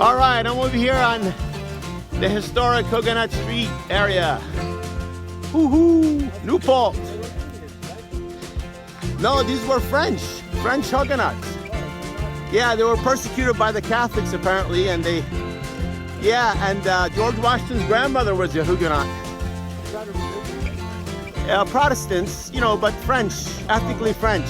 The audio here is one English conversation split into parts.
All right, I'm over here on the historic Coconut Street area. Woohoo! Newport. No, these were French Huguenots. Yeah, they were persecuted by the Catholics apparently, and George Washington's grandmother was a Huguenot. Protestants, you know, but French, ethnically French.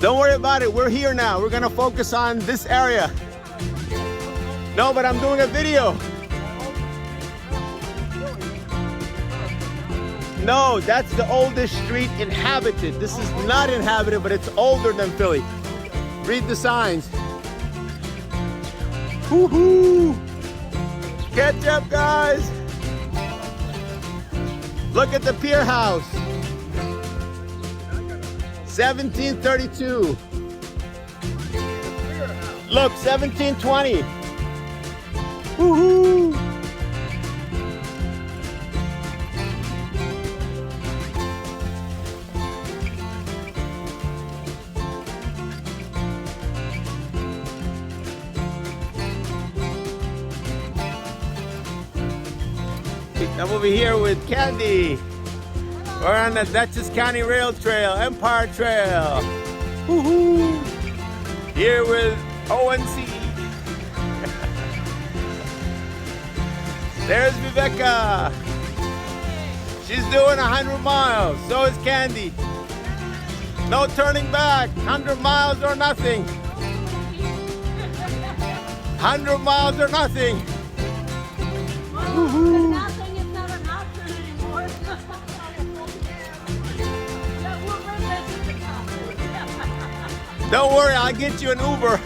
Don't worry about it, we're here now. We're gonna focus on this area. No, but I'm doing a video. No, that's the oldest street inhabited. This is not inhabited, but it's older than Philly. Read the signs. Woohoo! Catch up, guys. Look at the pier house. 1732. Look, 1720. Woohoo! I'm over here with Candy. We're on the Dutchess County Rail Trail, Empire Trail. Woohoo! Here with ONC. There's Viveka. She's doing 100 miles. So is Candy. No turning back. 100 miles or nothing. 100 miles or nothing. Woohoo! Don't worry, I'll get you an Uber.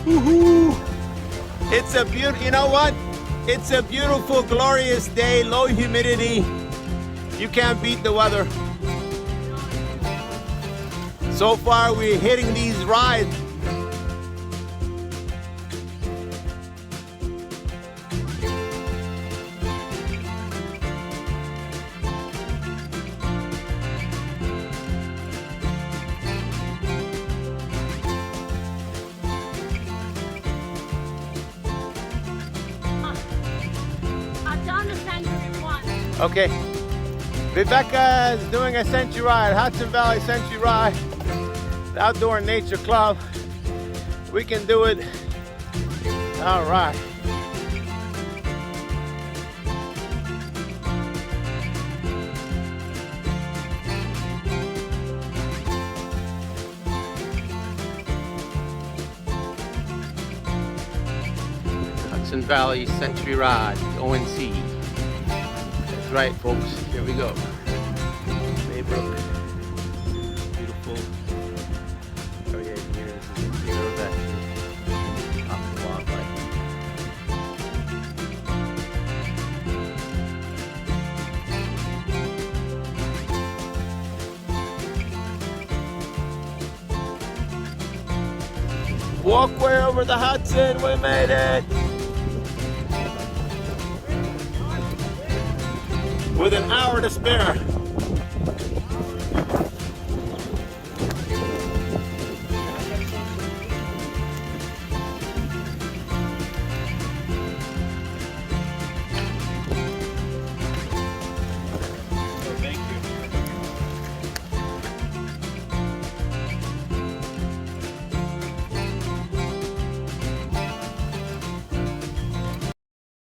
Woohoo! It's a beautiful, you know what? It's a beautiful, glorious day, low humidity. You can't beat the weather. So far, we're hitting these rides. Okay, Rebecca is doing a century ride, Hudson Valley Century Ride, the Outdoor Nature Club. We can do it. All right. Hudson Valley Century Ride, ONC. That's right, folks. Here we go. Maybrook. Beautiful. Oh yeah, here this is a preserve actually. Off the wildlife. Walkway over the Hudson. We made it. With an hour to spare.